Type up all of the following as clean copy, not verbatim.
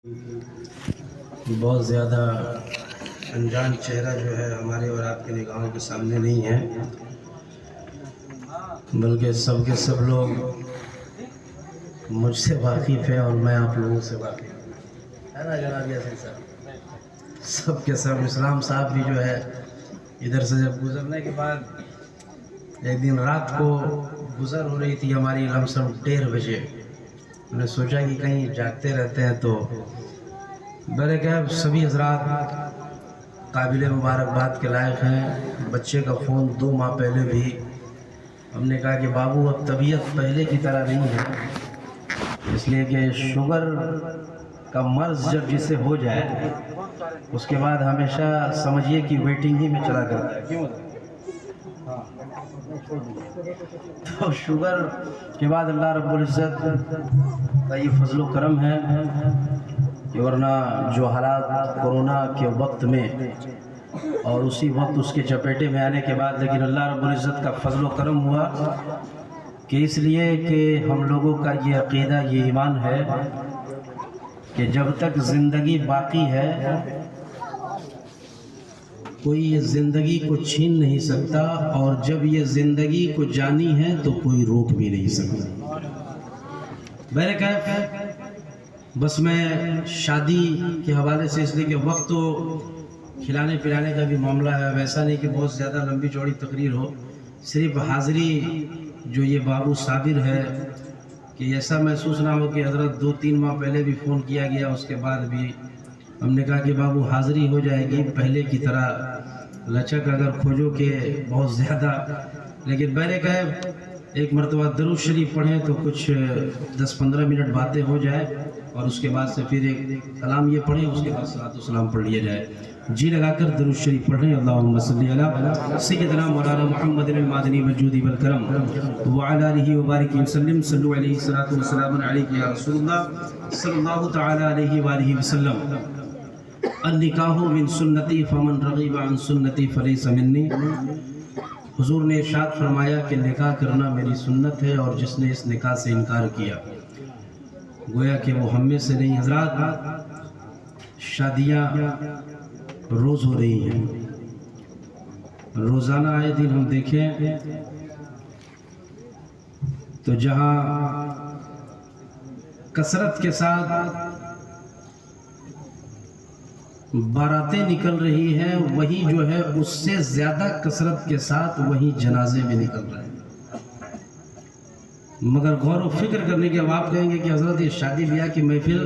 بہت زیادہ انجان چہرہ جو ہے ہمارے اور آپ کے نگاہوں کے سامنے نہیں ہے، بلکہ سب کے سب لوگ مجھ سے واقف ہیں اور میں آپ لوگوں سے واقف ہوں، ہے نا جناب یاسین صاحب؟ سب کے سب اسلام صاحب بھی جو ہے ادھر سے جب گزرنے کے بعد ایک دن رات کو گزر ہو رہی تھی ہماری لم سم 1:30 بجے، میں نے سوچا کہ کہیں جاگتے رہتے ہیں تو برے کہ سبھی حضرات قابل مبارکباد کے لائق ہیں۔ بچے کا فون 2 ماہ پہلے بھی ہم نے کہا کہ بابو اب طبیعت پہلے کی طرح نہیں ہے، اس لیے کہ شوگر کا مرض جب جسے ہو جائے اس کے بعد ہمیشہ سمجھیے کہ ویٹنگ ہی میں چلا کرتا ہے، کیوں؟ تو شوگر کے بعد اللہ رب العزت کا یہ فضل و کرم ہے کہ ورنہ جو حالات کورونا کے وقت میں اور اسی وقت اس کے چپیٹے میں آنے کے بعد، لیکن اللہ رب العزت کا فضل و کرم ہوا کہ اس لیے کہ ہم لوگوں کا یہ عقیدہ، یہ ایمان ہے کہ جب تک زندگی باقی ہے کوئی یہ زندگی کو چھین نہیں سکتا، اور جب یہ زندگی کو جانی ہے تو کوئی روک بھی نہیں سکتا۔ بہرکیف بس میں شادی کے حوالے سے، اس لیے کہ وقت تو کھلانے پلانے کا بھی معاملہ ہے، ویسا نہیں کہ بہت زیادہ لمبی چوڑی تقریر ہو، صرف حاضری جو یہ بابو صابر ہے کہ ایسا محسوس نہ ہو کہ حضرت 2-3 ماہ پہلے بھی فون کیا گیا، اس کے بعد بھی ہم نے کہا کہ بابو حاضری ہو جائے گی پہلے کی طرح، لچک اگر کھوجو کہ بہت زیادہ، لیکن بہرکیف ایک مرتبہ درود شریف پڑھیں تو کچھ 10-15 منٹ باتیں ہو جائے، اور اس کے بعد سے پھر ایک کلام یہ پڑھیں، اس کے بعد صلاۃ و سلام پڑھ لیا جائے۔ جی لگا کر درود شریف پڑھیں۔ اللہم صلی علی سیدنا مولانا محمد المادنی والجود والکرم وعلی آلہ وبارک وسلم، صلو علیہ الصلاۃ والسلام علیک یا رسول اللہ صلی اللہ تعالی علیہ وآلہ وسلم۔ النکاح من سنتی فمن رغب عن سنتی فلیس منی۔ حضور نے ارشاد فرمایا کہ نکاح کرنا میری سنت ہے، اور جس نے اس نکاح سے انکار کیا گویا کہ وہ ہم میں سے نہیں۔ حضرات، شادیاں روز ہو رہی ہیں، روزانہ آئے دن ہم دیکھیں تو جہاں کثرت کے ساتھ باراتیں نکل رہی ہیں، وہی جو ہے اس سے زیادہ کثرت کے ساتھ وہی جنازے میں نکل رہے ہیں۔ مگر غور و فکر کرنے کے اب آپ کہیں گے کہ حضرت یہ شادی بیاہ کی محفل،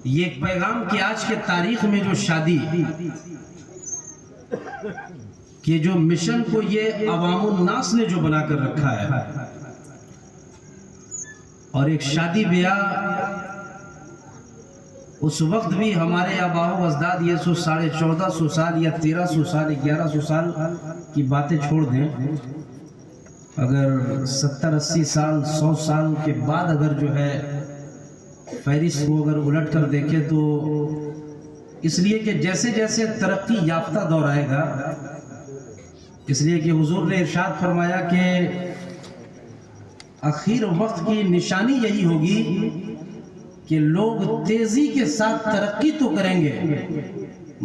یہ ایک پیغام کہ آج کے تاریخ میں جو شادی کہ جو مشن کو یہ عوام الناس نے جو بنا کر رکھا ہے، اور ایک شادی بیاہ اس وقت بھی ہمارے آباء و اجداد یہ 1450 سال یا 1300 سال 1100 سال کی باتیں چھوڑ دیں، اگر 70-80 سال 100 سال کے بعد اگر جو ہے فہرست کو اگر الٹ کر دیکھیں تو اس لیے کہ جیسے جیسے ترقی یافتہ دور آئے گا، اس لیے کہ حضور نے ارشاد فرمایا کہ اخیر وقت کی نشانی یہی ہوگی کہ لوگ تیزی کے ساتھ ترقی تو کریں گے،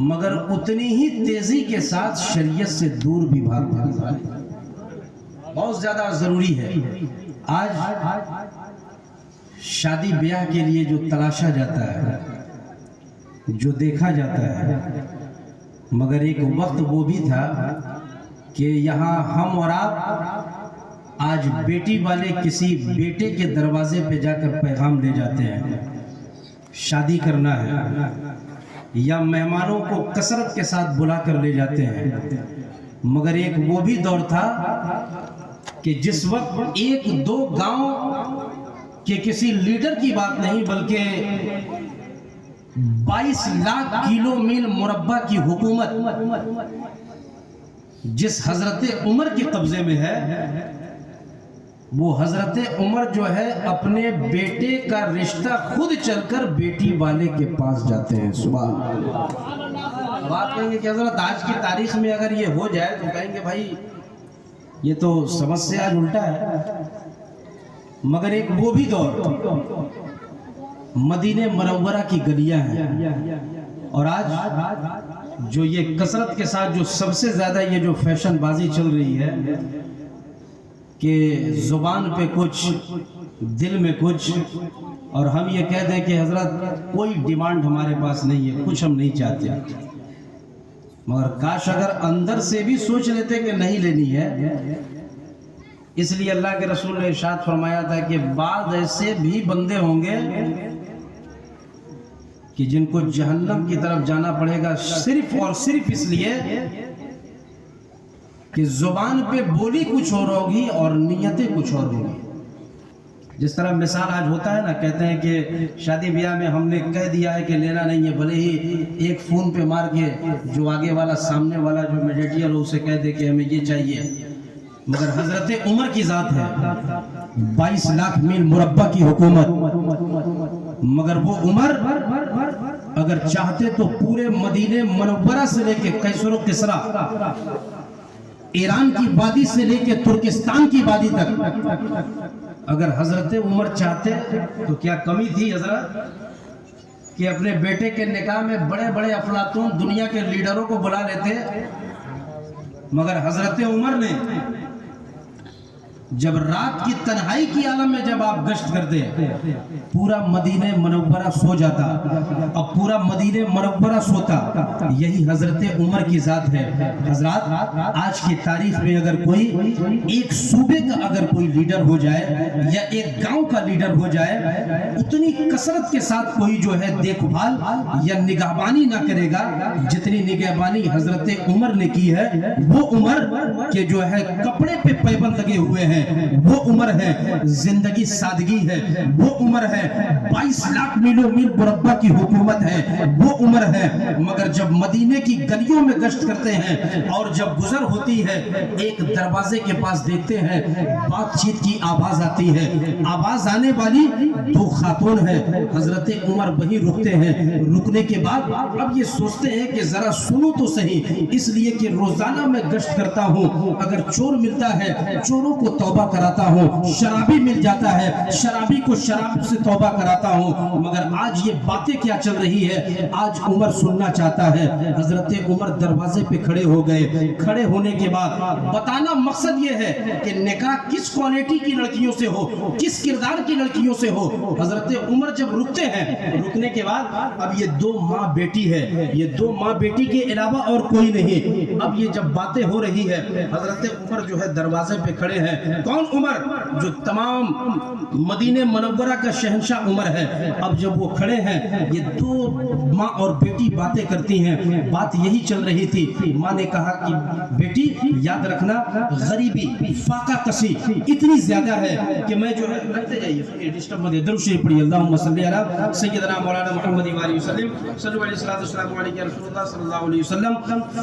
مگر اتنی ہی تیزی کے ساتھ شریعت سے دور بھی بھاگ جائیں گے۔ بہت زیادہ ضروری ہے آج شادی بیاہ کے لیے جو تلاشا جاتا ہے، جو دیکھا جاتا ہے، مگر ایک وقت وہ بھی تھا کہ یہاں ہم اور آپ آج بیٹی والے کسی بیٹے کے دروازے پہ جا کر پیغام لے جاتے ہیں، شادی کرنا ہے، یا مہمانوں کو کثرت کے ساتھ بلا کر لے جاتے ہیں، مگر ایک وہ بھی دور تھا کہ جس وقت 1-2 گاؤں کہ کسی لیڈر کی بات نہیں بلکہ 22 لاکھ کلو میل مربع کی حکومت جس حضرت عمر کے قبضے میں ہے، وہ حضرت عمر جو ہے اپنے بیٹے کا رشتہ خود چل کر بیٹی والے کے پاس جاتے ہیں۔ سبحان اللہ۔ اب آپ کہیں گے کہ حضرت آج کی تاریخ میں اگر یہ ہو جائے تو کہیں گے بھائی یہ تو سمجھ سے آج الٹا ہے، مگر ایک وہ بھی دور مدینہ منورہ کی گلیاں ہیں، اور آج جو یہ کثرت کے ساتھ جو سب سے زیادہ یہ جو فیشن بازی چل رہی ہے کہ زبان پہ کچھ دل میں کچھ، اور ہم یہ کہہ دیں کہ حضرت کوئی ڈیمانڈ ہمارے پاس نہیں ہے، کچھ ہم نہیں چاہتے، مگر کاش اگر اندر سے بھی سوچ لیتے کہ نہیں لینی ہے۔ اس لیے اللہ کے رسول نے ارشاد فرمایا تھا کہ بعض ایسے بھی بندے ہوں گے کہ جن کو جہنم کی طرف جانا پڑے گا صرف اور صرف اس لیے کہ زبان پہ بولی کچھ اور ہوگی اور نیتیں کچھ اور ہوگی۔ جس طرح مثال آج ہوتا ہے نا، کہتے ہیں کہ شادی بیاہ میں ہم نے کہہ دیا ہے کہ لینا نہیں ہے، بھلے ہی ایک فون پہ مار کے جو آگے والا سامنے والا جو میڈیٹر ہو اسے کہہ دے کہ ہمیں یہ چاہیے، مگر حضرت عمر کی ذات ہے 22 لاکھ میل مربع کی حکومت، مگر وہ عمر اگر چاہتے تو پورے مدینہ منورہ سے لے کے قیصر و کسریٰ، ایران کی وادی سے لے کے ترکستان کی وادی تک، اگر حضرت عمر چاہتے تو کیا کمی تھی حضرت کہ اپنے بیٹے کے نکاح میں بڑے بڑے افلاطون دنیا کے لیڈروں کو بلا لیتے، مگر حضرت عمر نے جب رات کی تنہائی کی عالم میں جب آپ گشت کرتے پورا مدینہ منورہ سو جاتا، اب پورا مدینہ منورہ سوتا، یہی حضرت عمر کی ذات ہے۔ حضرات آج کی تاریخ میں اگر کوئی ایک صوبے کا اگر کوئی لیڈر ہو جائے یا ایک گاؤں کا لیڈر ہو جائے، اتنی کثرت کے ساتھ کوئی جو ہے دیکھ بھال یا نگہبانی نہ کرے گا جتنی نگہبانی حضرت عمر نے کی ہے۔ وہ عمر کہ جو ہے کپڑے پہ پیبند لگے ہوئے ہیں، وہ عمر ہے زندگی سادگی ہے، وہ عمر ہے 22 لاکھ میلوں میل مربع کی حکومت ہے، وہ عمر ہے، مگر جب مدینے کی گلیوں میں گشت کرتے ہیں اور جب گزر ہوتی ہے ایک دروازے کے پاس دیکھتے ہیں بات چیت کی آواز آتی ہے، آواز آنے والی 2 خاتون ہے، حضرت عمر وہیں رکتے ہیں، رکنے کے بعد اب یہ سوچتے ہیں کہ ذرا سنو تو صحیح، اس لیے کہ روزانہ میں گشت کرتا ہوں، اگر چور ملتا ہے چوروں کو توبہ کراتا ہوں، شرابی مل جاتا ہے شرابی کو شراب سے توبہ کراتا ہوں، مگر آج یہ باتیں کیا چل رہی ہے آج عمر سننا چاہتا ہے۔ حضرت عمر دروازے پہ کھڑے ہو گئے، کھڑے ہونے کے بعد بتانا مقصد یہ ہے کہ نکاح کس کوالٹی کی لڑکیوں سے ہو، کس کردار کی لڑکیوں سے ہو۔ حضرت عمر جب رکتے ہیں، رکنے کے بعد اب یہ 2 ماں بیٹی ہے، یہ 2 ماں بیٹی کے علاوہ اور کوئی نہیں، اب یہ جب باتیں ہو رہی ہے حضرت عمر جو ہے دروازے پہ کھڑے ہیں۔ کون عمر؟ جو تمام مدینہ منورہ کا شہنشاہ عمر ہے۔ اب جب وہ کھڑے ہیں یہ 2 ماں اور بیٹی باتیں کرتی ہیں، بات یہی چل رہی تھی، ماں نے کہا کہ بیٹی یاد رکھنا غریبی فاقہ کسی اتنی زیادہ ہے کہ میں جو ہے رکھتے جائیے ڈسٹرب مدے درود شریف پڑھیے، اللہم صلی علی سیدنا مولانا محمد وآلہ وسلم، صلی اللہ علیہ وسلم علیہ رسول اللہ صلی اللہ علیہ وسلم۔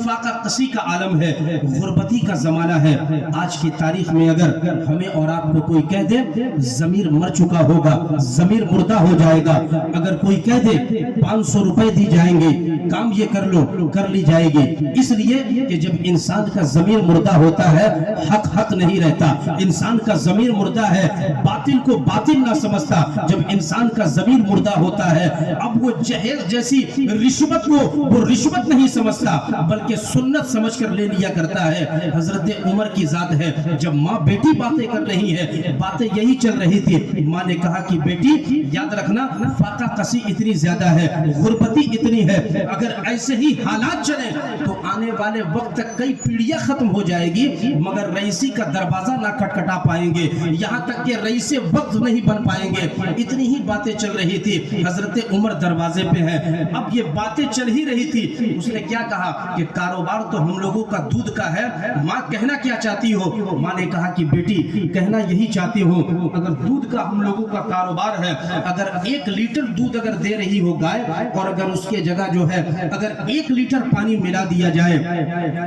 فاقہ کسی کا عالم ہے، غربتی کا زمانہ ہے۔ آج کی تاریخ میں اگر ہمیں اور آپ کو کوئی کہہ دے ضمیر مر چکا ہوگا، ضمیر مردہ ہو جائے گا، اگر کوئی کہہ دے 500 روپے دی جائیں گے کام یہ کر لو کر لی جائے گی، اس لیے کہ جب انسان کا ضمیر مردہ ہوتا ہے حق نہیں رہتا، انسان کا ضمیر مردہ ہے باطل کو باطل نہ سمجھتا، جب انسان کا ضمیر مردہ ہوتا ہے اب وہ جہیز جیسی رشوت کو وہ رشوت نہیں سمجھتا بلکہ سنت سمجھ کر لے لیا کرتا ہے۔ حضرت عمر کی ذات ہے، جب ماں بیٹی باتیں کر رہی ہے، باتیں یہی چل رہی تھی، ماں نے کہا کہ بیٹی یاد رکھنا فاقہ کسی اتنی زیادہ ہے، غربتی اتنی ہے، اگر ایسے ہی حالات چلیں تو آنے والے وقت تک کئی پیڑیاں ختم ہو جائے گی مگر رئیسی کا دروازہ نہ کھٹکھٹا پائیں گے، یہاں تک کہ رئیس وقت نہیں بن پائیں گے۔ اتنی ہی باتیں چل رہی تھی، حضرت عمر دروازے پہ ہیں، اب یہ باتیں چل ہی رہی تھی، اس نے کیا کہا کہ کاروبار تو ہم لوگوں کا دودھ کا ہے، ماں کہنا کیا چاہتی ہو؟ ماں نے کہا کہ بیٹی کہنا یہی چاہتی ہوں اگر دودھ کا ہم لوگوں کا کاروبار ہے، اگر 1 لیٹر دودھ اگر دے رہی ہو گائے اور اگر اس کے جگہ جو ہے اگر 1 لیٹر پانی ملا دیا جائے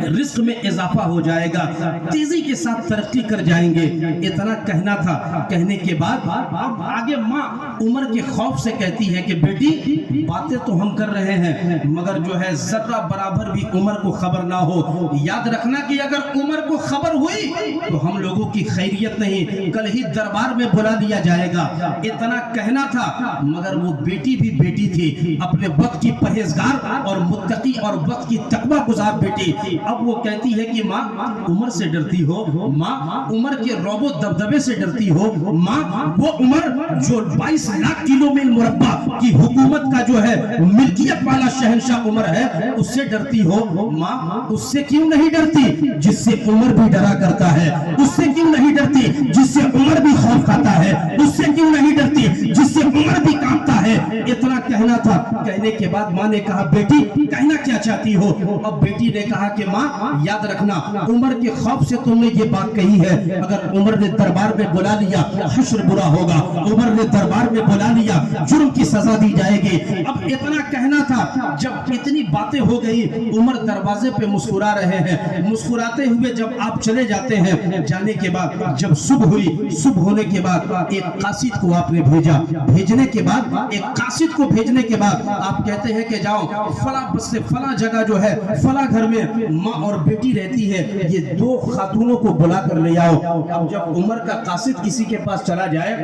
رزق میں اضافہ ہو جائے گا، تیزی کے ساتھ ترقی کر جائیں گے، اتنا کہنا تھا۔ کہنے کے بعد اب آگے ماں عمر کے خوف سے کہتی ہے کہ بیٹی باتیں تو ہم کر رہے ہیں مگر جو ہے ذرہ برابر بھی عمر کو خبر نہ ہو، یاد رکھنا کہ اگر عمر کو خبر ہوئی تو ہم لوگوں کی خیریت نہیں، کل ہی دربار میں بلا دیا جائے گا، اتنا کہنا تھا۔ مگر وہ بیٹی بھی بیٹی تھی، اپنے وقت کی پرہیزگار اور متقی اور وقت کی تقوی گزار بیٹی۔ اب وہ کہتی ہے کہ ماں عمر سے ڈرتی ہو، ماں عمر کے رعب و دبدبے سے ڈرتی ہو، ماں وہ عمر جو 22 لاکھ کلو میل مربع کی حکومت کا جو ہے ملکیت والا شہنشاہ عمر ہے، اس سے ڈرتی ہو، ماں اس سے کیوں نہیں ڈرتی جس سے عمر بھی ڈرا کرتا ہے، اس سے کیوں نہیں ڈرتی جس سے عمر بھی خوف کھاتا ہے، اس سے کیوں نہیں ڈرتی جس سے عمر بھی کانپتا ہے۔ اتنا کہنا تھا، کہنے کے بعد ماں نے کہا بیٹی کہنا کیا چاہتی ہو؟ اب بیٹی نے کہا کہ ماں یاد رکھنا عمر کے خوف سے تم نے یہ بات کہی ہے، اگر عمر نے دربار میں بلا لیا حشر برا ہوگا، عمر نے دربار میں بلا لیا جرم کی سزا دی جائے گی۔ اب اتنا کہنا تھا، جب اتنی باتیں ہو گئی عمر دروازے پہ مسکرا رہے ہیں، مسکراتے ہوئے جب آپ چلے جاتے ہیں، جانے کے بعد جب صبح ہوئی، صبح ہونے کے بعد ایک قاصد کو آپ نے بھیجا، بھیجنے کے بعد ایک قاصد کو بھیجنے کے بعد آپ کہتے ہیں کہ جاؤ فلاں بس سے فلاں جگہ جو ہے فلاں گھر میں ماں اور بیٹی رہتی ہے، یہ 2 خاتونوں کو بلا کر لے آؤ۔ اب جب عمر کا قاصد کسی کے پاس چلا جائے،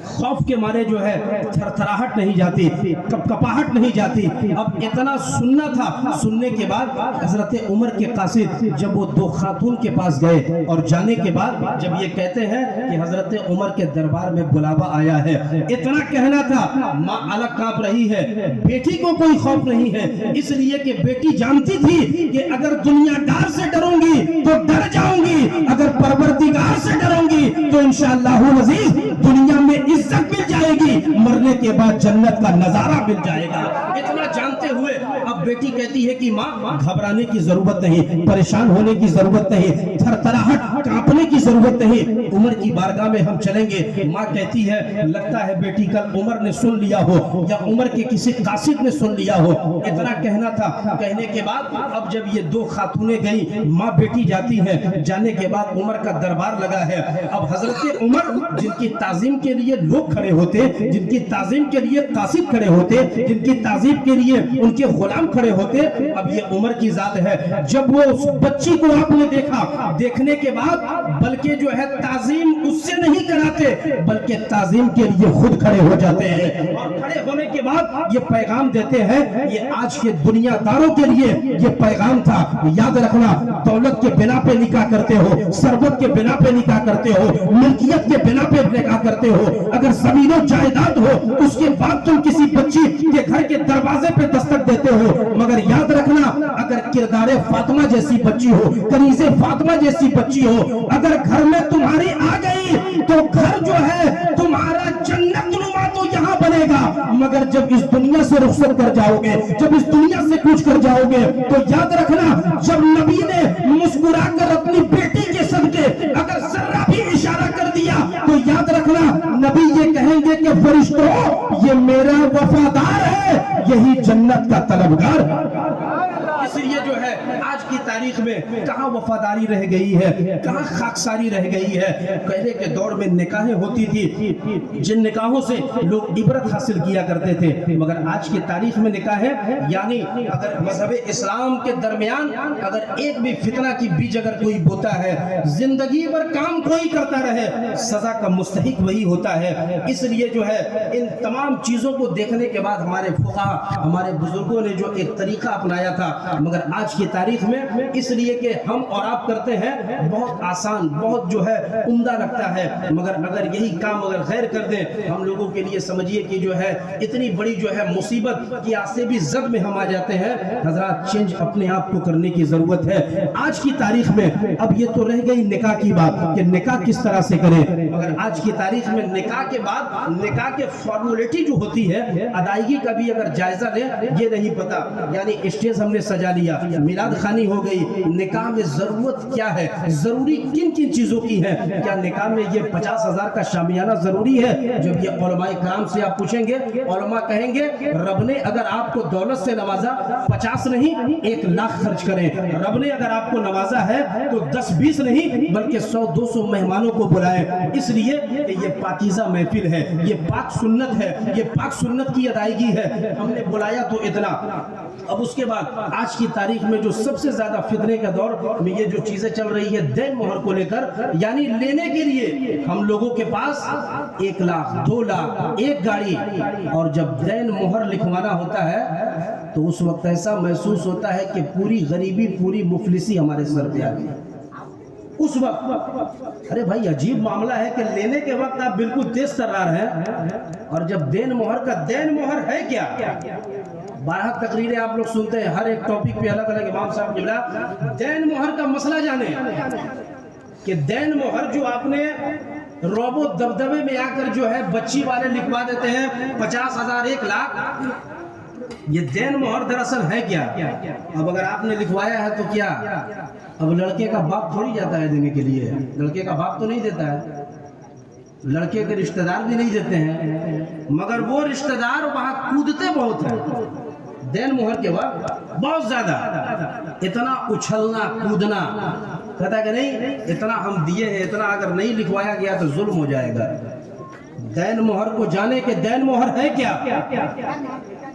خوف کے مارے جو ہے تھرتھراہٹ نہیں جاتی، کپاہٹ نہیں جاتی۔ اب اتنا سننا تھا، سننے کے بعد حضرت عمر کے قاصد جب وہ 2 خاتون کے پاس گئے اور جانے کے بعد جب یہ کہتے ہیں کہ حضرت عمر کے دربار میں بلاوا آیا ہے، اتنا کہنا تھا ماں الگ کانپ رہی ہے، بیٹی کو کوئی خوف نہیں ہے، اس لیے کہ بیٹی جانتی تھی کہ اگر دنیا دار سے ڈروں گی تو ڈر جاؤں گی، اگر پروردگار سے ڈروں گی تو انشاءاللہ العزیز دنیا میں عزت مل جائے گی، مرنے کے بعد جنت کا نظارہ مل جائے گا۔ اتنا جانتے ہوئے اب بیٹی کہتی ہے کہ ماں گھبرانے کی ضرورت نہیں، پریشان ہونے کی ضرورت نہیں، تھرتھراہٹ کانپنے کی ضرورت نہیں، عمر کی بارگاہ میں ہم چلیں گے۔ ماں کہتی ہے لگتا ہے بیٹی کل عمر نے سن لیا ہو یا عمر کے کسی قاصد نے سن لیا ہو، اتنا کہنا تھا۔ کہنے کے بعد اب جب یہ 2 خاتونیں گئی، ماں بیٹی جاتی ہے، جانے کے بعد عمر کا دربار لگا ہے۔ اب حضرت عمر جن کی تعظیم کے لیے لوگ کھڑے ہوتے، جن کی تعظیم کے لیے قاصد کھڑے ہوتے، جن کی تعظیم کے لیے ان کے غلام کھڑے ہوتے، اب یہ عمر کی ذات ہے۔ جب وہ اس بچی کو آپ نے دیکھا، دیکھنے کے بعد بلکہ جو ہے تعظیم اس سے نہیں کراتے بلکہ تعظیم کے لیے خود کھڑے ہو جاتے ہیں، اور کھڑے ہونے کے بعد یہ پیغام دیتے ہیں، یہ آج کے دنیا داروں کے لیے یہ پیغام تھا، یاد رکھنا دولت کے بنا پہ نکاح کرتے ہو، ثروت کے بنا پہ نکاح کرتے ہو، ملکیت کے بنا پہ نکاح کرتے ہو، اگر زمین و جائیداد ہو اس کے بعد تم کسی بچی کے گھر کے دروازے پہ دستک دیتے ہو، مگر یاد رکھنا اگر کردار فاطمہ جیسی بچی ہو، کنیز فاطمہ جیسی بچی ہو، اگر گھر میں تمہاری آ گئی تو گھر جو ہے تمہارا جنت نما تو یہاں بنے گا، مگر جب اس دنیا سے رخصت کر جاؤ گے، جب اس دنیا سے کوچ کر جاؤ گے تو یاد رکھنا جب نبی نے مسکرا کر اپنی بیٹی کے صدقے اگر ذرہ بھی اشارہ کر دیا تو یاد رکھنا نبی یہ کہیں گے کہ فرشتوں یہ میرا وفادار ہے، یہی جنت کا طلبگار۔ اس لیے جو ہے آج کی تاریخ میں کہاں وفاداری رہ گئی ہے، کہاں خاکساری رہ گئی ہے۔ پہلے کے دور میں نکاحیں ہوتی تھی، جن نکاحوں سے لوگ عبرت حاصل کیا کرتے تھے، مگر آج کی تاریخ میں نکاح ہے، یعنی اگر مذہب اسلام کے درمیان اگر ایک بھی فتنہ کی بیج اگر کوئی بوتا ہے، زندگی بھر کام کوئی کرتا رہے، سزا کا مستحق وہی ہوتا ہے۔ اس لیے جو ہے ان تمام چیزوں کو دیکھنے کے بعد ہمارے فقہا، ہمارے بزرگوں نے جو ایک طریقہ اپنایا تھا، مگر آج کی تاریخ میں اس لیے کہ ہم اور آپ کرتے ہیں بہت آسان، بہت جو ہے عمدہ لگتا ہے، مگر اگر یہی کام اگر غیر کر دیں ہم لوگوں کے لیے سمجھیے کہ جو ہے اتنی بڑی جو ہے مصیبت کی آسے بھی زد میں ہم آ جاتے ہیں۔ حضرات چینج اپنے آپ کو کرنے کی ضرورت ہے۔ آج کی تاریخ میں اب یہ تو رہ گئی نکاح کی بات کہ نکاح کس طرح سے کریں، مگر آج کی تاریخ میں نکاح کے بعد نکاح کے فارمولیٹی جو ہوتی ہے ادائیگی کا بھی اگر جائزہ لیں یہ نہیں پتا، یعنی اسٹیج ہم نے سجا لیا، میلاد خانی ہو گئی، نکاح میں ضرورت کیا ہے، ضروری کن کن چیزوں کی ہے؟ کیا نکاح میں یہ 50,000 کا شامیانہ ضروری ہے؟ جب یہ علماء کرام سے آپ پوچھیں گے، علماء کہیں گے رب نے اگر آپ کو دولت سے نوازا 50 نہیں 1 لاکھ خرچ کریں، رب نے اگر آپ کو نوازا ہے تو 10-20 نہیں بلکہ 100-200 مہمانوں کو بلائیں، اس لیے کہ یہ پاکیزہ محفل ہے، یہ پاک سنت ہے، یہ پاک سنت کی ادائیگی ہے، ہم نے بلایا تو اتنا۔ اب اس کے بعد آج آج کی تاریخ میں جو سب سے زیادہ فتنے کا دور میں یہ جو چیزیں چل رہی ہے دین مہر کو لے کر، یعنی لینے کے لیے ہم لوگوں کے پاس 1 لاکھ 2 لاکھ 1 گاڑی، اور جب دین مہر لکھوانا ہوتا ہے تو اس وقت ایسا محسوس ہوتا ہے کہ پوری غریبی پوری مفلسی ہمارے سر پہ آ گئی اس وقت۔ ارے بھائی عجیب معاملہ ہے کہ لینے کے وقت آپ بالکل تیز ترار ہیں، اور جب دین مہر کا دین مہر ہے کیا؟ 12 تقریریں آپ لوگ سنتے ہیں، ہر ایک ٹاپک پہ الگ الگ امام صاحب قبلہ دین مہر کا مسئلہ جانے کہ دین مہر جو آپ نے روب و دبدبے میں آ کر جو ہے بچی والے لکھوا دیتے ہیں 50,000 1 لاکھ، یہ دین مہر دراصل ہے کیا؟ اب اگر آپ نے لکھوایا ہے تو کیا اب لڑکے کا باپ تھوڑی جاتا ہے دینے کے لیے؟ لڑکے کا باپ تو نہیں دیتا ہے، لڑکے کے رشتہ دار بھی نہیں دیتے ہیں، مگر وہ رشتہ دار وہاں کودتے بہت ہیں دین مہر کے وقت، بہت زیادہ، اتنا اچھلنا کودنا، کہتا ہے کہ نہیں اتنا ہم دیے ہیں، اتنا اگر نہیں لکھوایا گیا تو ظلم ہو جائے گا۔ دین مہر کو جانے کہ دین مہر ہے کیا؟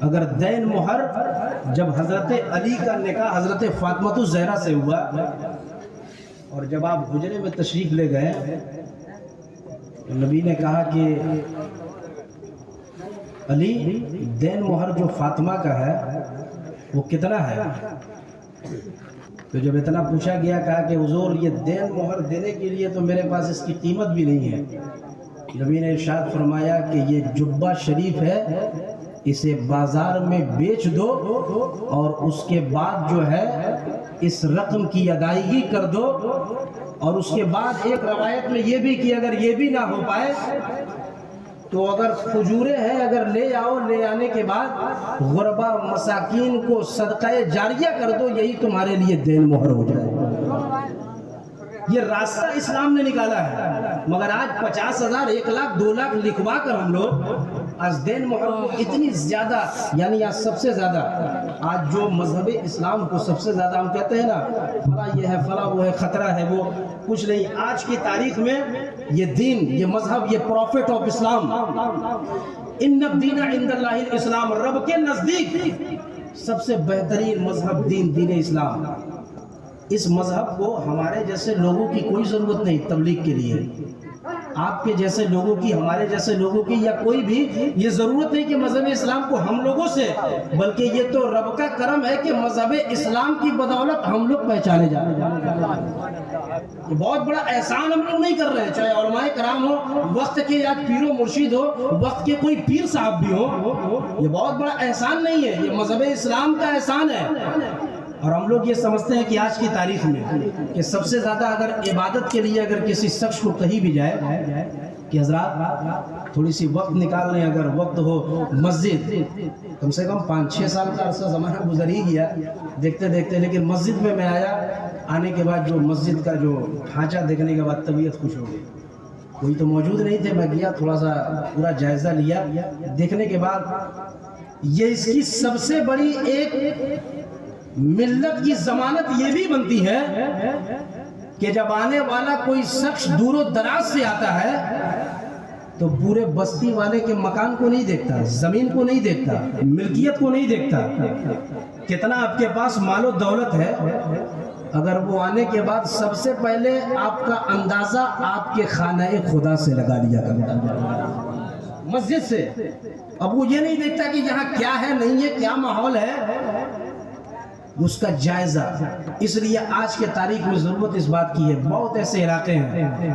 اگر دین مہر جب حضرت علی کا نکاح حضرت فاطمہ الزہرا سے ہوا، اور جب آپ حجرے میں تشریف لے گئے تو نبی نے کہا کہ علی دین مہر جو فاطمہ کا ہے وہ کتنا ہے؟ تو جب اتنا پوچھا گیا کہا کہ حضور یہ دین مہر دینے کے لیے تو میرے پاس اس کی قیمت بھی نہیں ہے۔ نبی نے ارشاد فرمایا کہ یہ جبہ شریف ہے، اسے بازار میں بیچ دو اور اس کے بعد جو ہے اس رقم کی ادائیگی کر دو، اور اس کے بعد ایک روایت میں یہ بھی کہ اگر یہ بھی نہ ہو پائے تو اگر کھجورے ہیں اگر لے آؤ، لے آنے کے بعد غربا مساکین کو صدقہ جاریہ کر دو، یہی تمہارے لیے دین مہر ہو جائے۔ یہ راستہ اسلام نے نکالا ہے، مگر آج 50,000 1 لاکھ 2 لاکھ لکھوا کر ہم لوگ آج دین مہر کو اتنی زیادہ، یعنی آج سب سے زیادہ آج جو مذہب اسلام کو سب سے زیادہ ہم کہتے ہیں نا فلاں یہ ہے فلاں وہ ہے، خطرہ ہے، وہ کچھ نہیں۔ آج کی تاریخ میں یہ دین، یہ مذہب، یہ پروفٹ آف اسلام، ان الدین عند اللہ الاسلام، رب کے نزدیک سب سے بہترین مذہب دین اسلام۔ اس مذہب کو ہمارے جیسے لوگوں کی کوئی ضرورت نہیں تبلیغ کے لیے، آپ کے جیسے لوگوں کی، ہمارے جیسے لوگوں کی، یا کوئی بھی یہ ضرورت نہیں کہ مذہب اسلام کو ہم لوگوں سے، بلکہ یہ تو رب کا کرم ہے کہ مذہب اسلام کی بدولت ہم لوگ پہچانے جا رہے ہیں۔ یہ بہت بڑا احسان ہم لوگ نہیں کر رہے ہیں، چاہے علماء کرام ہو، وقت کے یا پیر و مرشد ہو، وقت کے کوئی پیر صاحب بھی ہو، یہ بہت بڑا احسان نہیں ہے، یہ مذہب اسلام کا احسان ہے۔ اور ہم لوگ یہ سمجھتے ہیں کہ آج کی تاریخ میں کہ سب سے زیادہ اگر عبادت کے لیے اگر کسی شخص کو کہی بھی جائے کہ حضرات تھوڑی سی وقت نکال لیں، اگر وقت ہو مسجد، کم سے کم 5-6 سال کا عرصہ زمانہ گزر ہی گیا دیکھتے دیکھتے، لیکن مسجد میں آیا، آنے کے بعد جو مسجد کا جو ڈھانچہ دیکھنے کے بعد طبیعت خوش ہو گئی۔ کوئی تو موجود نہیں تھے، میں گیا تھوڑا سا پورا جائزہ لیا، دیکھنے کے بعد یہ اس کی سب سے بڑی ایک ملت کی ضمانت یہ بھی بنتی ہے کہ جب آنے والا کوئی شخص دور و دراز سے آتا ہے تو پورے بستی والے کے مکان کو نہیں دیکھتا، زمین کو نہیں دیکھتا، ملکیت کو نہیں دیکھتا، کتنا آپ کے پاس مال و دولت ہے، اگر وہ آنے کے بعد سب سے پہلے آپ کا اندازہ آپ کے خانہ خدا سے لگا لیا کرتا، مسجد سے۔ اب وہ یہ نہیں دیکھتا کہ یہاں کیا ہے نہیں ہے، کیا ماحول ہے، اس کا جائزہ۔ اس لیے آج کے تاریخ میں ضرورت اس بات کی ہے، بہت ایسے علاقے ہیں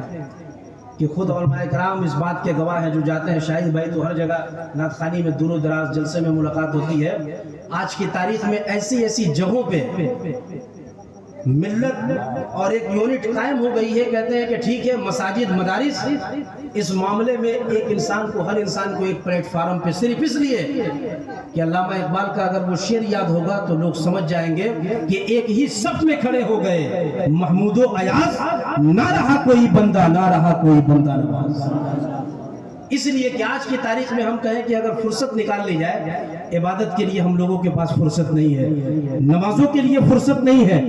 کہ خود علماء کرام اس بات کے گواہ ہیں جو جاتے ہیں، شاہد بھائی تو ہر جگہ نعت خوانی میں دور و دراز جلسے میں ملاقات ہوتی ہے۔ آج کی تاریخ میں ایسی ایسی جگہوں پہ ملت اور ایک یونٹ قائم ہو گئی ہے، کہتے ہیں کہ ٹھیک ہے مساجد مدارس، اس معاملے میں ایک انسان کو، ہر انسان کو ایک پلیٹ فارم پہ، صرف اس لیے کہ علامہ اقبال کا اگر وہ شعر یاد ہوگا تو لوگ سمجھ جائیں گے کہ ایک ہی صف میں کھڑے ہو گئے محمود و ایاز، نہ رہا کوئی بندہ، نہ رہا کوئی بندہ نواز۔ اس لیے کہ آج کی تاریخ میں ہم کہیں کہ اگر فرصت نکال لی جائے، عبادت کے لیے ہم لوگوں کے پاس فرصت نہیں ہے، نمازوں کے لیے فرصت نہیں ہے۔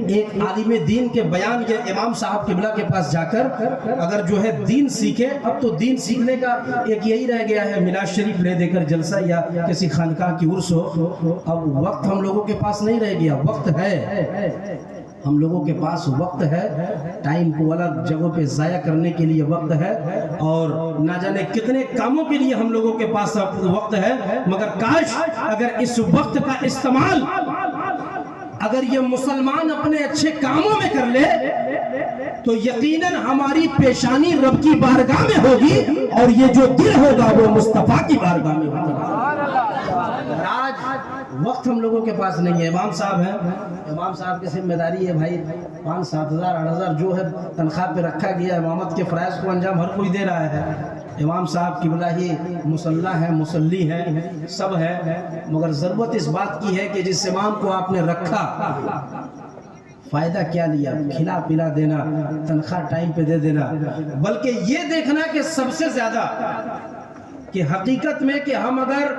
ایک عالم دین کے بیان یا امام صاحب قبلہ کے پاس جا کر اگر جو ہے دین سیکھے، اب تو دین سیکھنے کا ایک یہی رہ گیا ہے، میلاد شریف لے دے کر جلسہ یا کسی خانقاہ کی عرس ہو۔ اب وقت ہم لوگوں کے پاس نہیں رہ گیا، وقت ہے، ہم لوگوں کے پاس وقت ہے، ٹائم کو الگ جگہوں پہ ضائع کرنے کے لیے وقت ہے، اور نہ جانے کتنے کاموں کے لیے ہم لوگوں کے پاس وقت ہے، مگر کاش اگر اس وقت کا استعمال اگر یہ مسلمان اپنے اچھے کاموں میں کر لے تو یقیناً ہماری پیشانی رب کی بارگاہ میں ہوگی، اور یہ جو دل ہوگا وہ مصطفیٰ کی بارگاہ میں ہوگا۔ آج وقت ہم لوگوں کے پاس نہیں ہے۔ امام صاحب ہیں، امام صاحب کی ذمہ داری ہے بھائی، 5-7 ہزار 8 ہزار جو ہے تنخواہ پہ رکھا گیا، امامت کے فرائض کو انجام ہر کوئی دے رہا ہے۔ امام صاحب قبلہ ہی مصلح ہے، مصلی ہے، سب ہے، مگر ضرورت اس بات کی ہے کہ جس امام کو آپ نے رکھا فائدہ کیا لیا؟ کھلا پلا دینا، تنخواہ ٹائم پہ دے دینا، بلکہ یہ دیکھنا کہ سب سے زیادہ کہ حقیقت میں کہ ہم اگر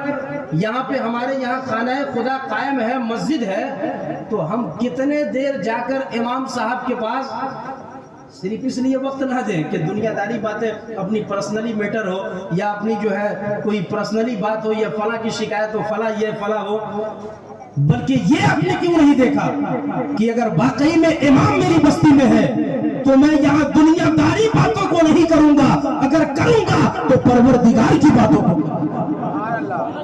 یہاں پہ ہمارے یہاں خانہ خدا قائم ہے، مسجد ہے، تو ہم کتنے دیر جا کر امام صاحب کے پاس صرف اس لیے وقت نہ دیں کہ دنیا داری باتیں، اپنی پرسنلی میٹر ہو یا اپنی جو ہے کوئی پرسنلی بات ہو یا فلاں کی شکایت ہو، فلاں یہ فلاں ہو، بلکہ یہ آپ نے کیوں نہیں دیکھا کہ اگر واقعی میں امام میری بستی میں ہے تو میں یہاں دنیا داری باتوں کو نہیں کروں گا، اگر کروں گا تو پروردگار کی باتوں کو کروں گا۔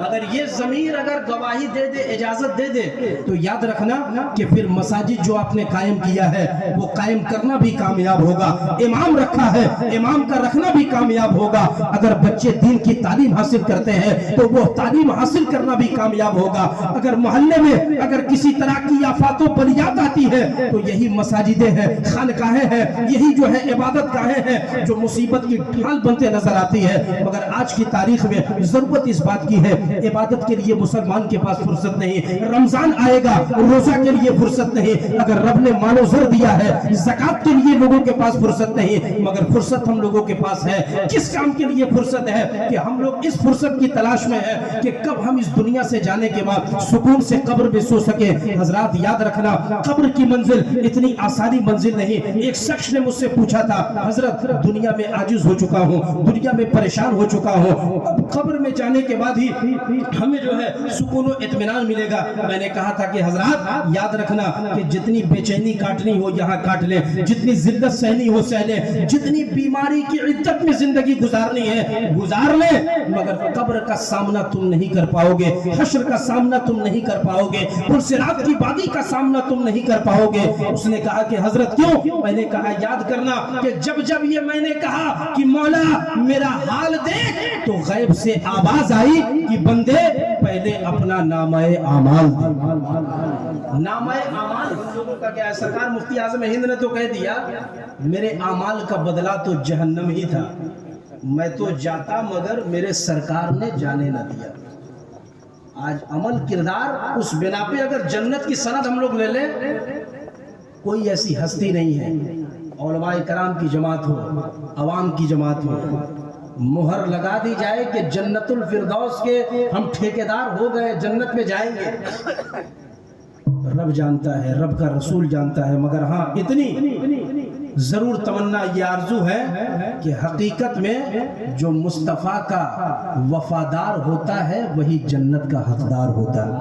اگر یہ ضمیر اگر گواہی دے دے، اجازت دے دے، تو یاد رکھنا کہ پھر مساجد جو آپ نے قائم کیا ہے وہ قائم کرنا بھی کامیاب ہوگا، امام رکھا ہے امام کا رکھنا بھی کامیاب ہوگا۔ اگر بچے دین کی تعلیم حاصل کرتے ہیں تو وہ تعلیم حاصل کرنا بھی کامیاب ہوگا۔ اگر محلے میں اگر کسی طرح کی آفات و بلیات آتی ہے تو یہی مساجدیں ہیں، خانقاہیں ہیں، یہی جو ہے عبادت گاہیں ہیں جو مصیبت کی ڈھال بنتے نظر آتی ہے۔ مگر آج کی تاریخ میں ضرورت اس بات کی ہے، عبادت کے لیے مسلمان کے پاس فرصت نہیں، رمضان آئے گا روزہ کے لیے فرصت نہیں، اگر رب نے مال و زر دیا ہے زکات کے لیے لوگوں کے پاس فرصت نہیں، مگر فرصت ہم لوگوں کے پاس ہے۔ کس کام کے لیے فرصت ہے؟ کہ ہم لوگ اس فرصت کی تلاش میں ہے کہ کب ہم اس دنیا سے جانے کے بعد سکون سے قبر میں سو سکے۔ حضرات یاد رکھنا، قبر کی منزل اتنی آسانی منزل نہیں۔ ایک شخص نے مجھ سے پوچھا تھا، حضرت دنیا میں عاجز ہو چکا ہوں، دنیا میں پریشان ہو چکا ہوں، اب قبر میں جانے کے بعد ہی ہمیں جو ہے سکون و اطمینان ملے گا۔ میں نے کہا تھا کہ حضرات یاد رکھنا کہ جتنی بے چینی کاٹنی ہو یہاں کاٹ لیں، جتنی ذلت سہنی ہو سہ لیں، جتنی بیماری کی عدت میں زندگی گزارنی ہے گزار لیں، مگر قبر کا سامنا تم نہیں کر پاؤ گے، حشر کا سامنا تم نہیں کر پاؤ گے، پرصراط کی وادی کا سامنا تم نہیں کر پاؤ گے۔ اس نے کہا کہ حضرت کیوں؟ میں نے کہا یاد کرنا کہ جب یہ میں نے کہا کہ مولا میرا حال دیکھ، تو غیب سے آواز آئی کہ بندے پہلے اپنا نامہ اعمال دے۔ نامہ اعمال ہم لوگوں کا کیا ہے؟ سرکار مفتی اعظم ہند نے تو کہہ دیا میرے اعمال کا بدلہ تو جہنم ہی تھا، میں تو جاتا مگر میرے سرکار نے جانے نہ دیا۔ آج عمل کردار اس بنا پہ اگر جنت کی سند ہم لوگ لے لیں، کوئی ایسی ہستی نہیں ہے، علماء کرام کی جماعت ہو، عوام کی جماعت ہو، مہر لگا دی جائے کہ جنت الفردوس کے ہم ٹھیکیدار ہو گئے، جنت میں جائیں گے، رب جانتا ہے، رب کا رسول جانتا ہے، مگر ہاں اتنی ضرور تمنا یہ آرزو ہے کہ حقیقت میں جو مصطفیٰ کا وفادار ہوتا ہے وہی جنت کا حقدار ہوتا ہے۔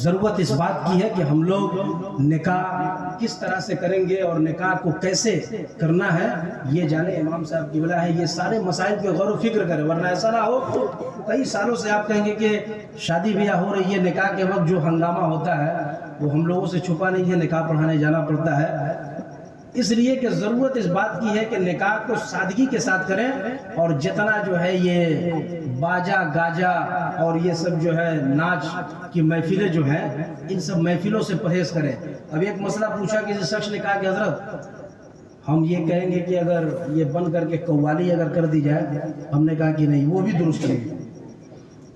ضرورت اس بات کی ہے کہ ہم لوگ نکاح کس طرح سے کریں گے اور نکاح کو کیسے کرنا ہے یہ جانے امام صاحب قبلہ ہے، یہ سارے مسائل پہ غور و فکر کریں، ورنہ ایسا نہ ہو کئی سالوں سے آپ کہیں گے کہ شادی بیاہ ہو رہی ہے، نکاح کے وقت جو ہنگامہ ہوتا ہے وہ ہم لوگوں سے چھپا نہیں ہے، نکاح پڑھانے جانا پڑتا ہے۔ اس لیے کہ ضرورت اس بات کی ہے کہ نکاح کو سادگی کے ساتھ کریں، اور جتنا جو ہے یہ باجا گاجا اور یہ سب جو ہے ناچ کی محفلیں جو ہیں ان سب محفلوں سے پرہیز کریں۔ اب ایک مسئلہ پوچھا کسی شخص نے کہا کہ حضرت ہم یہ کہیں گے کہ اگر یہ بند کر کے قوالی اگر کر دی جائے، ہم نے کہا کہ نہیں، وہ بھی درست نہیں،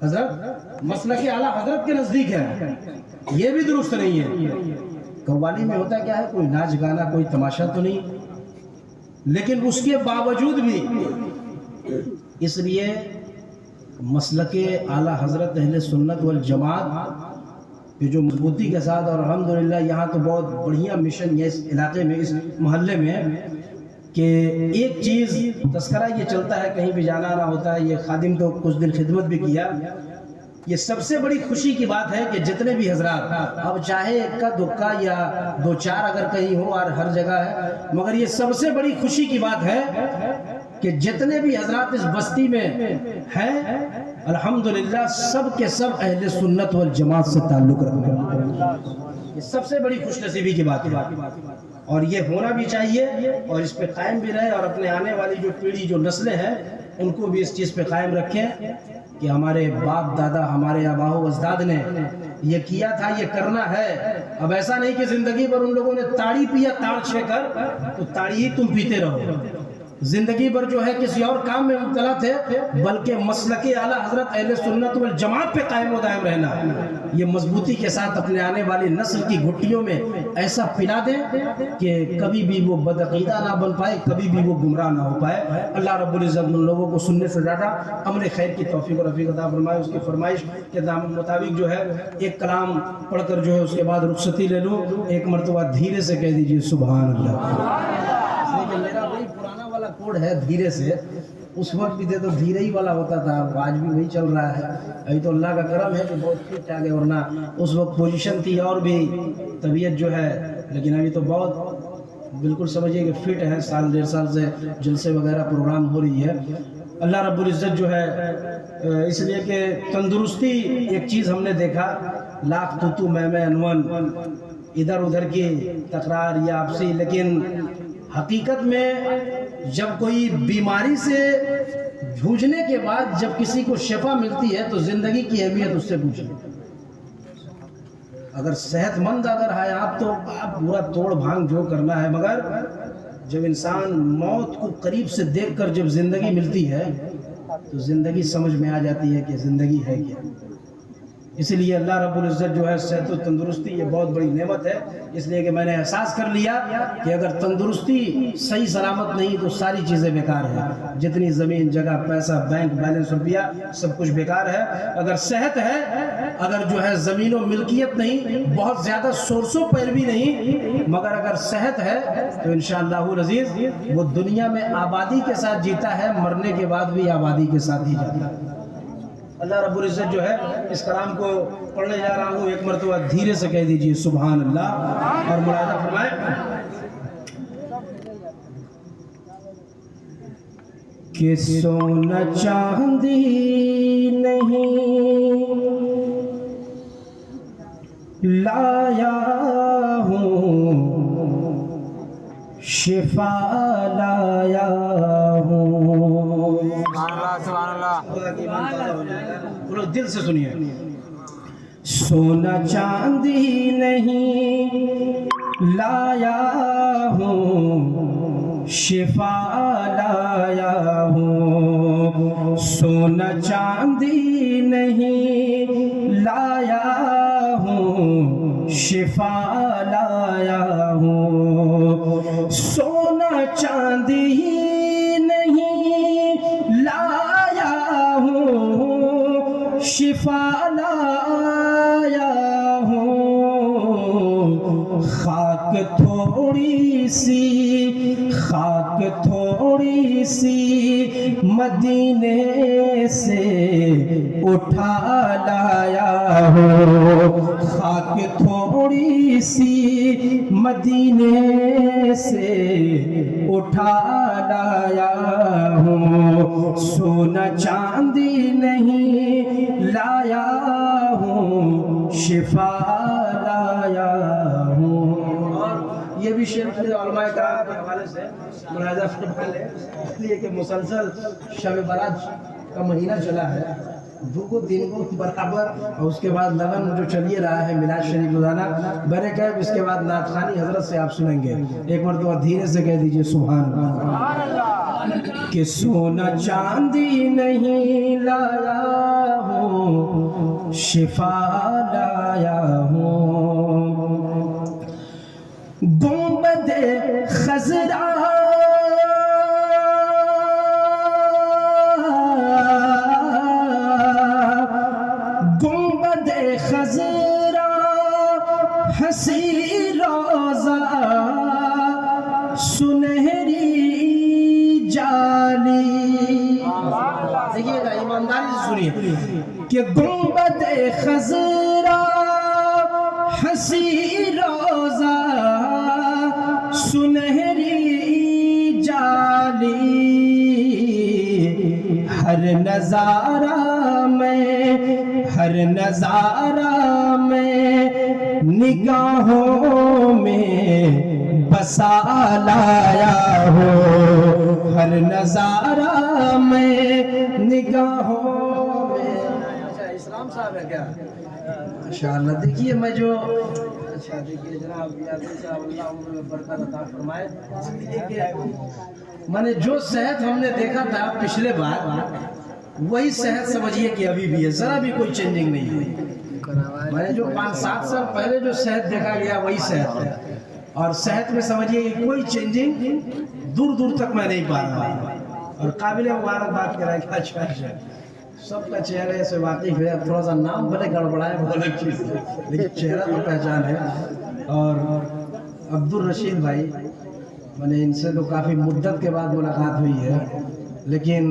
حضرت مسئلہ کے اعلیٰ حضرت کے نزدیک ہے، یہ بھی درست نہیں ہے۔ قوالی میں ہوتا کیا ہے؟ کوئی ناچ گانا، کوئی تماشا تو نہیں، لیکن اس کے باوجود بھی اس لیے مسلک اعلیٰ حضرت اہل سنت والجماعت کہ جو مضبوطی کے ساتھ، اور الحمدللہ یہاں تو بہت بڑھیا مشن ہے اس علاقے میں، اس محلے میں، کہ ایک چیز تذکرہ یہ چلتا ہے، کہیں بھی جانا آنا ہوتا ہے، یہ خادم تو کچھ دن خدمت بھی کیا، یہ سب سے بڑی خوشی کی بات ہے کہ جتنے بھی حضرات، اب چاہے اکا دکا یا دو چار اگر کہیں ہو اور ہر جگہ ہے، مگر یہ سب سے بڑی خوشی کی بات ہے کہ جتنے بھی حضرات اس بستی میں ہیں الحمدللہ سب کے سب اہل سنت والجماعت سے تعلق رکھتے ہیں۔ یہ سب سے بڑی خوش نصیبی کی بات ہے، اور یہ ہونا بھی چاہیے، اور اس پہ قائم بھی رہے، اور اپنے آنے والی جو پیڑھی، جو نسلیں ہیں، ان کو بھی اس چیز پہ قائم رکھیں کہ ہمارے باپ دادا، ہمارے آباء و اجداد نے یہ کیا تھا، یہ کرنا ہے۔ اب ایسا نہیں کہ زندگی بھر ان لوگوں نے تاڑی پیا تاڑ چھے کر، تو تاڑی ہی تم پیتے رہو، زندگی بھر جو ہے کسی اور کام میں مبتلا تھے، بلکہ مسلک اعلیٰ حضرت اہل سنت والجماعت پہ قائم و دائم رہنا، یہ مضبوطی کے ساتھ اپنے آنے والی نسل کی گھٹیوں میں ایسا پلا دیں کہ کبھی بھی وہ بدعقیدہ نہ بن پائے، کبھی بھی وہ گمراہ نہ ہو پائے۔ اللہ رب العزت ان لوگوں کو سننے سے زیادہ عمل خیر کی توفیق و رفیق عطا فرمائے۔ اس کی فرمائش کے مطابق جو ہے ایک کلام پڑھ کر جو ہے اس کے بعد رخصتی لے لوں، ایک مرتبہ دھیرے سے کہہ دیجئے سبحان اللہ۔ میرا وہی پرانا والا کوڈ ہے دھیرے سے، اس وقت بھی تو دھیرے ہی والا ہوتا تھا، آج بھی وہی چل رہا ہے۔ ابھی تو اللہ کا کرم ہے کہ بہت فٹ آ گئے، ورنہ اس وقت پوزیشن تھی اور بھی طبیعت جو ہے، لیکن ابھی تو بہت بالکل سمجھیے کہ فٹ ہے، سال ڈیڑھ سال سے جلسے وغیرہ پروگرام ہو رہی ہے۔ اللہ رب العزت جو ہے اس لیے کہ تندرستی ایک چیز ہم نے دیکھا، لاکھ تو میں انون ادھر ادھر کی تکرار یا آپسی، لیکن حقیقت میں جب کوئی بیماری سے جھوجنے کے بعد جب کسی کو شفا ملتی ہے تو زندگی کی اہمیت اس سے پوچھیں۔ اگر صحت مند اگر ہے آپ تو آپ پورا توڑ بھانگ جو کرنا ہے، مگر جب انسان موت کو قریب سے دیکھ کر جب زندگی ملتی ہے تو زندگی سمجھ میں آ جاتی ہے کہ زندگی ہے کیا۔ اس لیے اللہ رب العزت جو ہے صحت و تندرستی یہ بہت بڑی نعمت ہے، اس لیے کہ میں نے احساس کر لیا کہ اگر تندرستی صحیح سلامت نہیں تو ساری چیزیں بیکار ہیں، جتنی زمین جگہ پیسہ بینک بیلنس روپیہ سب کچھ بیکار ہے۔ اگر صحت ہے، اگر جو ہے زمین و ملکیت نہیں، بہت زیادہ سورسوں پر بھی نہیں، مگر اگر صحت ہے تو انشاءاللہ العزیز وہ دنیا میں آبادی کے ساتھ جیتا ہے، مرنے کے بعد بھی آبادی کے ساتھ ہی جاتا ہے۔ اللہ رب العزت جو ہے اس کلام کو پڑھنے جا رہا ہوں، ایک مرتبہ دھیرے سے کہہ دیجئے سبحان اللہ، اور ملاحظہ فرمائیں کہ سونا چاندی نہیں لایا ہوں، شفا لایا ہوں۔ سبحان اللہ، بولو دل سے سنیے۔ سونا چاندی نہیں لایا ہوں، شفا لایا ہوں، سونا چاندی نہیں لایا ہوں، شفا لایا ہوں، سونا چاندی نہیں لایا ہوں، شفا لایا ہوں، خاک تھوڑی سی، خاک تھوڑی سی مدینے سے اٹھا لایا ہوں، خاک تھوڑی سی مدینے سے اٹھا لایا ہوں، سونا چاندی نہیں لایا ہوں، شفا لایا ہوں۔ اور یہ بھی شیخ علماء کرام کے حوالے سے ملاحظہ فرما لیں، اس لیے کہ مسلسل شب برات کا مہینہ چلا ہے، دو کو تین کو برابر، اور اس کے بعد لگن جو چلیے رہا ہے میلاد شریف روزانہ برکیب، اس کے بعد نعت خوانی حضرت سے آپ سنیں گے، ایک مرتبہ دھیرے سے کہہ دیجئے سبحان اللہ۔ کہ سونا چاندی نہیں لایا ہوں، شفا لایا ہوں، گنبد خضرا خضرا ہنسی روزہ سنہری جالی. دیکھیے گا ایمانداری سے سنیے کہ گنبد خضرا ہنسی روزہ سنہری جالی. ہر نظارہ میں نگاہوں میں بسا لایا ہو. ہر نظارہ میں نگاہوں میں. اسلام صاحب ہے کیا؟ ماشاءاللہ. دیکھیے میں جو دیکھیے جناب صاحب اللہ عمر میں برکت عطا فرمائے. میں نے جو صحت ہم نے دیکھا تھا پچھلے بار وہی صحت سمجھیے کہ ابھی بھی ہے, ذرا بھی کوئی چینجنگ نہیں ہے. میں نے جو 5-7 سال پہلے جو صحت دیکھا گیا وہی صحت ہے, اور صحت میں سمجھیے کہ کوئی چینجنگ دور دور تک میں نہیں پا رہا. اور قابل مبارکباد کرائے کہ اچھا سب کا چہرے سے واقف ہے. تھوڑا سا نام بھلے گڑبڑا ہے, بہت الگ چیز ہے, لیکن چہرہ تو پہچان ہے. اور عبدالرشید بھائی, میں نے ان سے تو کافی مدت کے بعد ملاقات ہوئی ہے, لیکن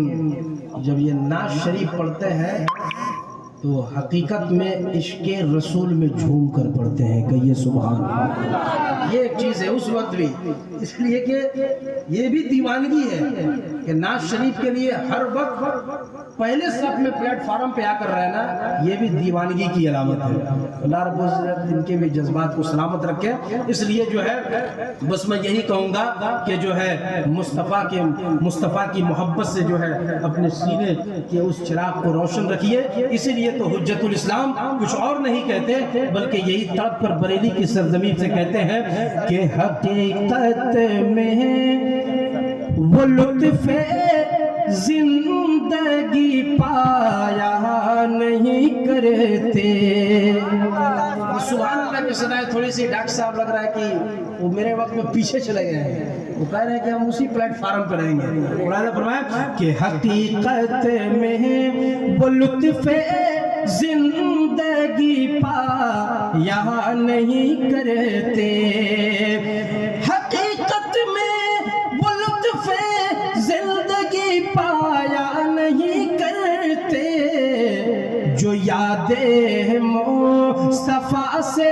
جب یہ نعت شریف پڑھتے ہیں تو حقیقت میں عشق رسول میں جھوم کر پڑھتے ہیں. کہیے سبحان اللہ. یہ ایک چیز ہے اس وقت بھی, اس لیے کہ یہ بھی دیوانگی ہے کہ نعت شریف کے لیے ہر وقت پہلے صف میں پلیٹ فارم پہ آ کر رہنا, یہ بھی دیوانگی کی علامت ہے. اللہ رب العزت ان کے بھی جذبات کو سلامت رکھے. اس لیے جو ہے بس میں یہی کہوں گا کہ جو ہے مصطفیٰ کی محبت سے جو ہے اپنے سینے کے اس چراغ کو روشن رکھیے. اسی لیے تو حجت الاسلام کچھ اور نہیں کہتے بلکہ یہی تڑپ کر بریلی کی سرزمین سے کہتے ہیں کہ حقیقت میں وہ لطف زندگی پایا نہیں کرتے. سبحان اللہ کی صدایں تھوڑی سی ڈاکٹر صاحب لگ رہا ہے کہ وہ میرے وقت میں پیچھے چلے گئے ہیں. وہ کہہ رہے ہیں کہ ہم اسی پلیٹ فارم پہ رہیں گے. قرآن نے فرمایا کہ حقیقت میں وہ لطف زندگی پایا نہیں کرتے. حقیقت میں وہ لطف زندگی پایا نہیں کرتے جو یاد مصطفیٰ سے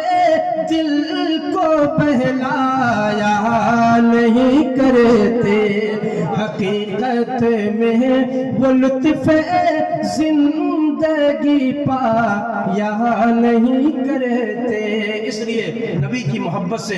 دل کو بہلایا نہیں کرتے. حقیقت میں وہ لطف زندگی پایا نہیں کرتے. اس لیے نبی کی محبت سے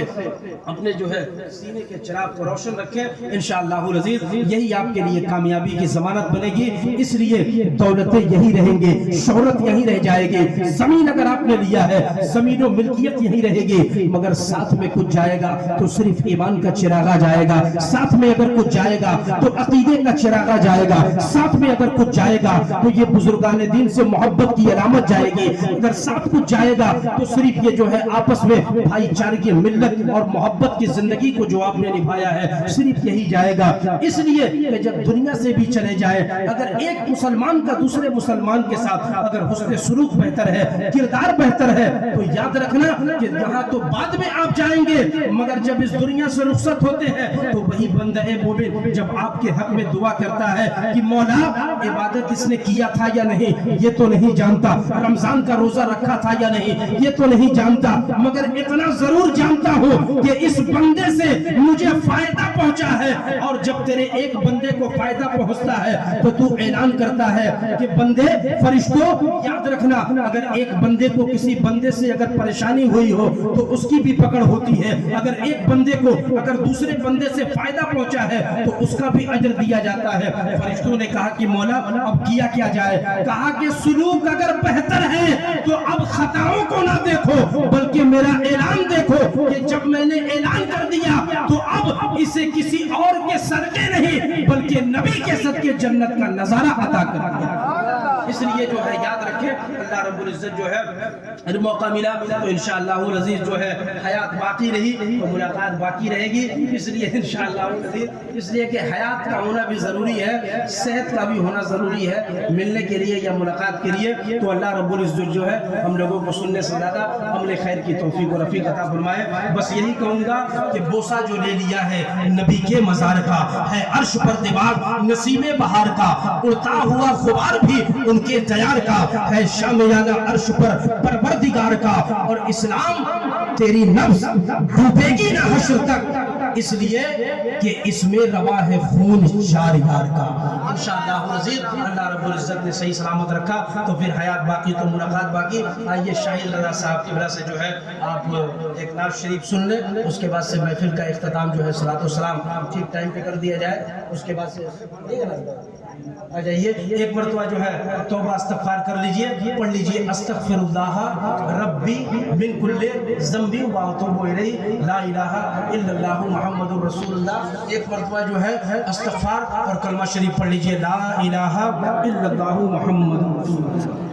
اپنے جو ہے سینے کے چراغ کو روشن رکھیں. انشاءاللہ العزیز یہی آپ کے لیے کامیابی کی ضمانت بنے گی. اس لیے دولتیں یہی رہیں گے, شہرت یہی رہ جائے گی, زمین اگر آپ نے لیا ہے زمین و ملکیت یہی رہے گی, مگر ساتھ میں کچھ جائے گا تو صرف ایمان کا چراغا جائے گا. ساتھ میں اگر کچھ جائے گا تو عقیدے کا چراغا جائے گا. ساتھ میں اگر کچھ جائے گا تو یہ بزرگان دین سے محبت کی علامت جائے گی. اگر ساتھ کچھ جائے گا تو صرف یہ جو ہے آپس میں بھائی چارے کی ملت اور محبت کی زندگی کو جو آپ نے نبھایا ہے صرف یہی جائے گا. اس لیے کہ جب دنیا سے بھی چلے جائے, اگر ایک مسلمان کا دوسرے مسلمان کے ساتھ اگر حسن سلوک بہتر ہے, کردار بہتر ہے, تو یاد رکھنا کہ یہاں تو بعد میں آپ جائیں گے, مگر جب اس دنیا سے رخصت ہوتے ہیں تو وہی بندہ مومن جب آپ کے حق میں دعا کرتا ہے کہ مولا عبادت اس نے کیا تھا یا نہیں یہ تو نہیں جانتا, رمضان کا روزہ رکھا تھا یا نہیں یہ تو نہیں جانتا, مگر اتنا ضرور جانتا ہوں کہ اس بندے سے مجھے فائدہ پہنچا ہے. اور جب تیرے ایک بندے کو فائدہ پہنچتا ہے تو تو اعلان کرتا ہے کہ بندے فرشتوں یاد رکھنا, اگر ایک بندے کو کسی بندے سے اگر پریشانی ہوئی ہو تو اس کی بھی پکڑ ہوتی ہے. اگر ایک بندے کو اگر دوسرے بندے سے فائدہ پہنچا ہے تو اس کا بھی اجر دیا جاتا ہے. فرشتوں نے کہا کہ مولا اب کیا جائے؟ کہا کہ سلوک اگر بہتر ہے تو اب خطاؤں کو نہ دیکھو بلکہ میرا اعلان دیکھو کہ جب میں نے اعلان کر دیا تو اب اسے کسی اور کے صدقے نہیں بلکہ نبی کے صدقے جنت کا نظارہ عطا کر دیا. اس لیے جو ہے یاد رکھیں اللہ رب العزت جو ہے موقع ملا تو انشاءاللہ العزیز جو ہے حیات باقی رہی تو ملاقات باقی رہے گی، اس لیے انشاءاللہ العزیز اس لیے کہ حیات کا ہونا بھی ضروری ہے، صحت کا بھی ہونا ضروری ہے ملنے کے لیے یا ملاقات کے لیے۔ تو اللہ رب العزت جو ہے ہم لوگوں کو سننے سے زیادہ عمل خیر کی توفیق و رفیق عطا فرمائے۔ بس یہی کہوں گا کہ بوسہ جو لے لیا ہے نبی کے مزار کا ہے، عرش پر دیوار نسیم بہار کا، اڑتا ہوا غبار بھی ان کے تیار کا ہے، شامیانہ عرش پر پروردگار کا، اور اسلام تیری نفس ڈوبے گی نہ حشر تک، اس لیے کہ اس میں روا ہے خون چار یار کا۔ انشاءاللہ العزیز اللہ رب العزت نے صحیح سلامت رکھا تو پھر حیات باقی تو ملاقات باقی۔ آئیے شاہد رضا صاحب کی وجہ سے جو ہے آپ ایک نعت شریف سن لیں، اس کے بعد سے محفل کا اختتام جو ہے صلاۃ والسلام ٹھیک ٹائم پہ کر دیا جائے، اس کے بعد سے آ جائیے ایک مرتبہ جو ہے توبہ استغفار کر لیجئے، پڑھ لیجئے استغفر اللہ ربی من کل ذنب و اتوب الیہ لا الہ الا اللہ محمد رسول اللہ۔ ایک مرتبہ جو ہے استغفار اور کلمہ شریف پڑھ لیجئے لا الہ الا اللہ محمد رسول اللہ۔